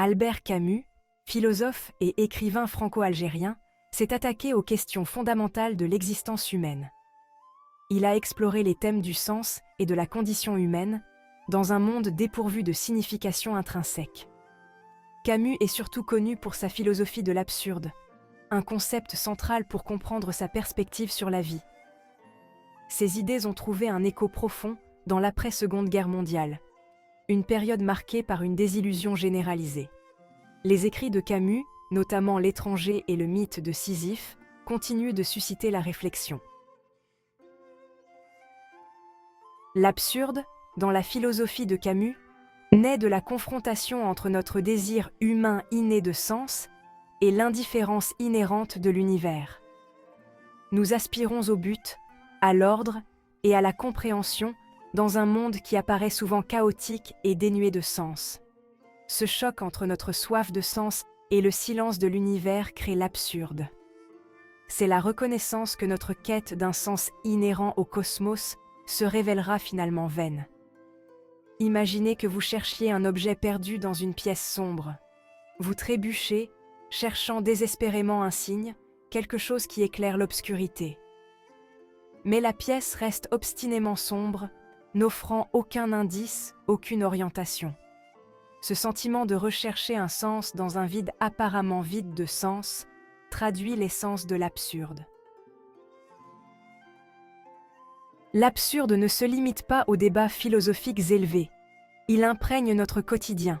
Albert Camus, philosophe et écrivain franco-algérien, s'est attaqué aux questions fondamentales de l'existence humaine. Il a exploré les thèmes du sens et de la condition humaine dans un monde dépourvu de signification intrinsèque. Camus est surtout connu pour sa philosophie de l'absurde, un concept central pour comprendre sa perspective sur la vie. Ses idées ont trouvé un écho profond dans l'après-Seconde Guerre mondiale, une période marquée par une désillusion généralisée. Les écrits de Camus, notamment L'étranger et le mythe de Sisyphe, continuent de susciter la réflexion. L'absurde, dans la philosophie de Camus, naît de la confrontation entre notre désir humain inné de sens et l'indifférence inhérente de l'univers. Nous aspirons au but, à l'ordre et à la compréhension dans un monde qui apparaît souvent chaotique et dénué de sens. Ce choc entre notre soif de sens et le silence de l'univers crée l'absurde. C'est la reconnaissance que notre quête d'un sens inhérent au cosmos se révélera finalement vaine. Imaginez que vous cherchiez un objet perdu dans une pièce sombre. Vous trébuchez, cherchant désespérément un signe, quelque chose qui éclaire l'obscurité. Mais la pièce reste obstinément sombre, n'offrant aucun indice, aucune orientation. Ce sentiment de rechercher un sens dans un vide apparemment vide de sens traduit l'essence de l'absurde. L'absurde ne se limite pas aux débats philosophiques élevés. Il imprègne notre quotidien.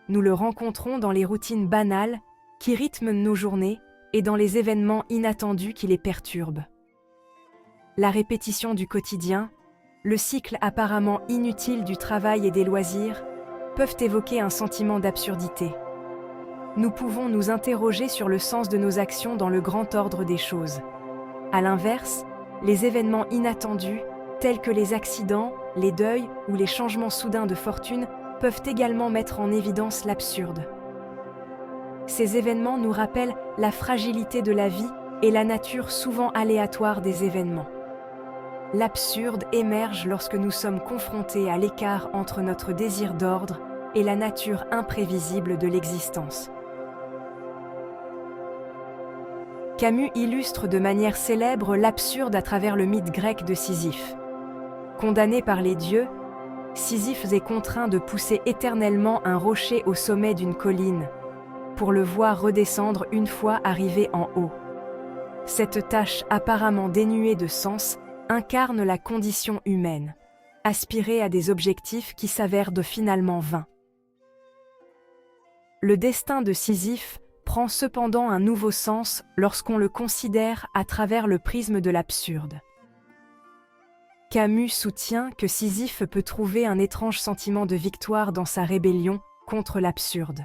Nous le rencontrons dans les routines banales qui rythment nos journées et dans les événements inattendus qui les perturbent. La répétition du quotidien, le cycle apparemment inutile du travail et des loisirs, peuvent évoquer un sentiment d'absurdité. Nous pouvons nous interroger sur le sens de nos actions dans le grand ordre des choses. À l'inverse, les événements inattendus, tels que les accidents, les deuils ou les changements soudains de fortune, peuvent également mettre en évidence l'absurde. Ces événements nous rappellent la fragilité de la vie et la nature souvent aléatoire des événements. L'absurde émerge lorsque nous sommes confrontés à l'écart entre notre désir d'ordre et la nature imprévisible de l'existence. Camus illustre de manière célèbre l'absurde à travers le mythe grec de Sisyphe. Condamné par les dieux, Sisyphe est contraint de pousser éternellement un rocher au sommet d'une colline, pour le voir redescendre une fois arrivé en haut. Cette tâche apparemment dénuée de sens incarne la condition humaine, aspirer à des objectifs qui s'avèrent finalement vains. Le destin de Sisyphe prend cependant un nouveau sens lorsqu'on le considère à travers le prisme de l'absurde. Camus soutient que Sisyphe peut trouver un étrange sentiment de victoire dans sa rébellion contre l'absurde.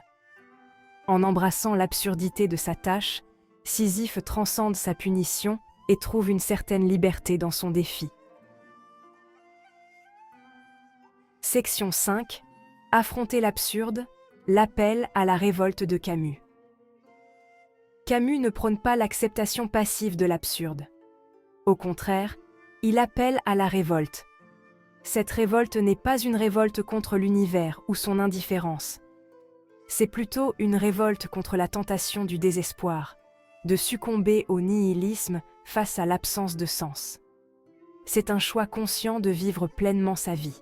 En embrassant l'absurdité de sa tâche, Sisyphe transcende sa punition et trouve une certaine liberté dans son défi. Section 5. Affronter l'absurde, l'appel à la révolte de Camus. Camus ne prône pas l'acceptation passive de l'absurde. Au contraire, il appelle à la révolte. Cette révolte n'est pas une révolte contre l'univers ou son indifférence. C'est plutôt une révolte contre la tentation du désespoir, de succomber au nihilisme face à l'absence de sens. C'est un choix conscient de vivre pleinement sa vie,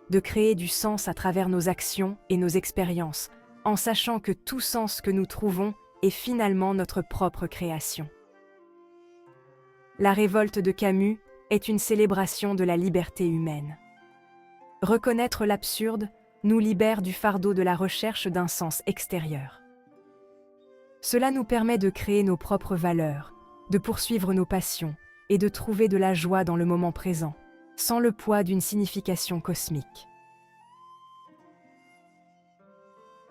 de créer du sens à travers nos actions et nos expériences, en sachant que tout sens que nous trouvons est finalement notre propre création. La révolte de Camus est une célébration de la liberté humaine. Reconnaître l'absurde nous libère du fardeau de la recherche d'un sens extérieur. Cela nous permet de créer nos propres valeurs, de poursuivre nos passions et de trouver de la joie dans le moment présent, sans le poids d'une signification cosmique.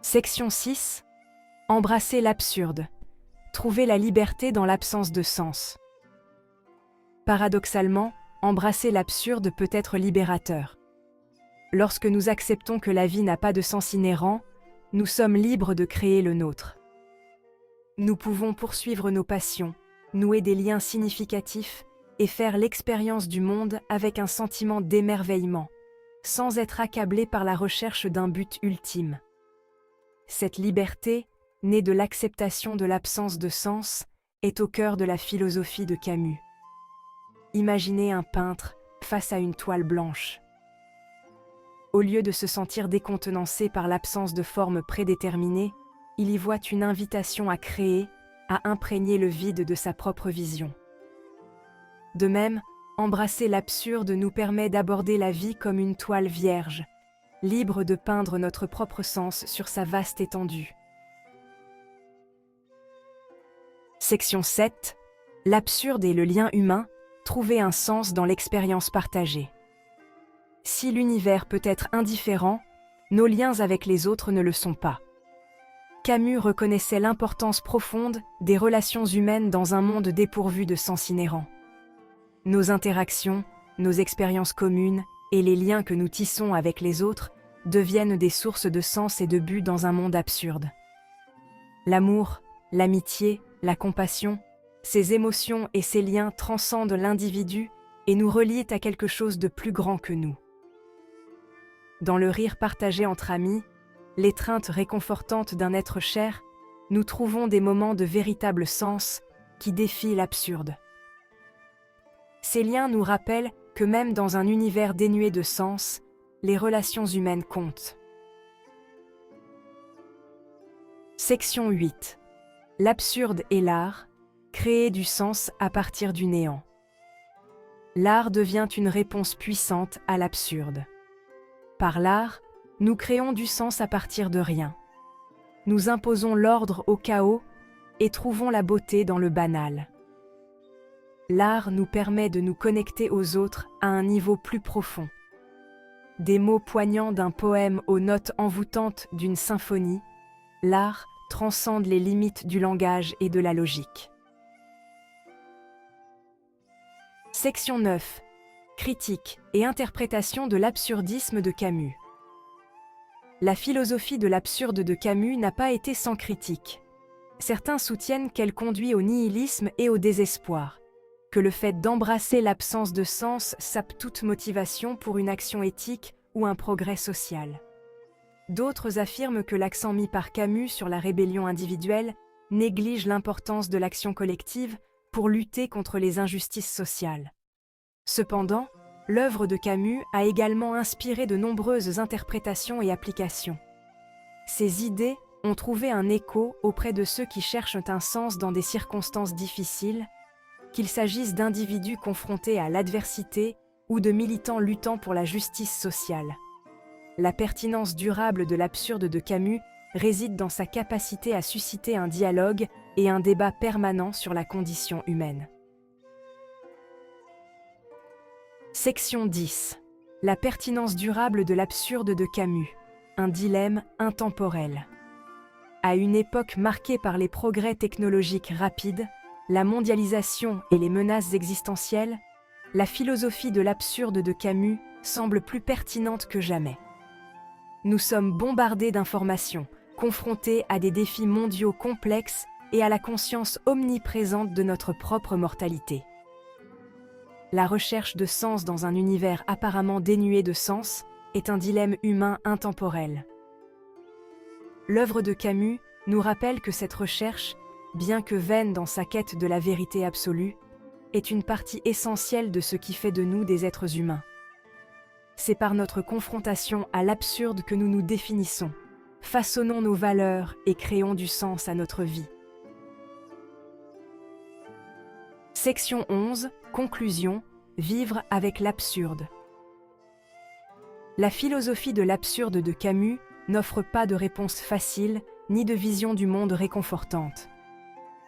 Section 6. Embrasser l'absurde. Trouver la liberté dans l'absence de sens. Paradoxalement, embrasser l'absurde peut être libérateur. Lorsque nous acceptons que la vie n'a pas de sens inhérent, nous sommes libres de créer le nôtre. Nous pouvons poursuivre nos passions, nouer des liens significatifs et faire l'expérience du monde avec un sentiment d'émerveillement, sans être accablés par la recherche d'un but ultime. Cette liberté, née de l'acceptation de l'absence de sens, est au cœur de la philosophie de Camus. Imaginez un peintre face à une toile blanche. Au lieu de se sentir décontenancé par l'absence de forme prédéterminée, il y voit une invitation à créer, à imprégner le vide de sa propre vision. De même, embrasser l'absurde nous permet d'aborder la vie comme une toile vierge, libre de peindre notre propre sens sur sa vaste étendue. Section 7. L'absurde et le lien humain, trouver un sens dans l'expérience partagée. Si l'univers peut être indifférent, nos liens avec les autres ne le sont pas. Camus reconnaissait l'importance profonde des relations humaines dans un monde dépourvu de sens inhérent. Nos interactions, nos expériences communes et les liens que nous tissons avec les autres deviennent des sources de sens et de but dans un monde absurde. L'amour, l'amitié, la compassion, ces émotions et ces liens transcendent l'individu et nous relient à quelque chose de plus grand que nous. Dans le rire partagé entre amis, l'étreinte réconfortante d'un être cher, nous trouvons des moments de véritable sens qui défient l'absurde. Ces liens nous rappellent que même dans un univers dénué de sens, les relations humaines comptent. Section 8. L'absurde et l'art, créer du sens à partir du néant. L'art devient une réponse puissante à l'absurde. Par l'art, nous créons du sens à partir de rien. Nous imposons l'ordre au chaos et trouvons la beauté dans le banal. L'art nous permet de nous connecter aux autres à un niveau plus profond. Des mots poignants d'un poème aux notes envoûtantes d'une symphonie, l'art transcende les limites du langage et de la logique. Section 9. Critique et interprétation de l'absurdisme de Camus. La philosophie de l'absurde de Camus n'a pas été sans critique. Certains soutiennent qu'elle conduit au nihilisme et au désespoir, que le fait d'embrasser l'absence de sens sape toute motivation pour une action éthique ou un progrès social. D'autres affirment que l'accent mis par Camus sur la rébellion individuelle néglige l'importance de l'action collective pour lutter contre les injustices sociales. Cependant, l'œuvre de Camus a également inspiré de nombreuses interprétations et applications. Ces idées ont trouvé un écho auprès de ceux qui cherchent un sens dans des circonstances difficiles, qu'il s'agisse d'individus confrontés à l'adversité ou de militants luttant pour la justice sociale. La pertinence durable de l'absurde de Camus réside dans sa capacité à susciter un dialogue et un débat permanent sur la condition humaine. Section 10. La pertinence durable de l'absurde de Camus, un dilemme intemporel. À une époque marquée par les progrès technologiques rapides, la mondialisation et les menaces existentielles, la philosophie de l'absurde de Camus semble plus pertinente que jamais. Nous sommes bombardés d'informations, confrontés à des défis mondiaux complexes et à la conscience omniprésente de notre propre mortalité. La recherche de sens dans un univers apparemment dénué de sens est un dilemme humain intemporel. L'œuvre de Camus nous rappelle que cette recherche, bien que vaine dans sa quête de la vérité absolue, est une partie essentielle de ce qui fait de nous des êtres humains. C'est par notre confrontation à l'absurde que nous nous définissons, façonnons nos valeurs et créons du sens à notre vie. Section 11. Conclusion. Vivre avec l'absurde. La philosophie de l'absurde de Camus n'offre pas de réponse facile ni de vision du monde réconfortante.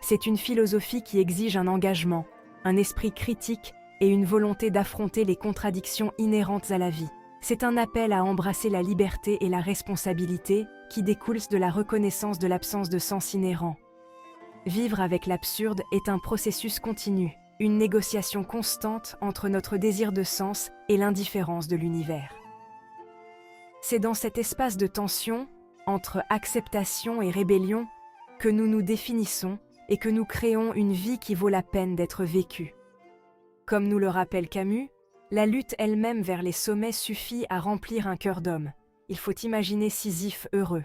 C'est une philosophie qui exige un engagement, un esprit critique et une volonté d'affronter les contradictions inhérentes à la vie. C'est un appel à embrasser la liberté et la responsabilité qui découlent de la reconnaissance de l'absence de sens inhérent. Vivre avec l'absurde est un processus continu, une négociation constante entre notre désir de sens et l'indifférence de l'univers. C'est dans cet espace de tension, entre acceptation et rébellion, que nous nous définissons et que nous créons une vie qui vaut la peine d'être vécue. Comme nous le rappelle Camus, la lutte elle-même vers les sommets suffit à remplir un cœur d'homme. Il faut imaginer Sisyphe heureux.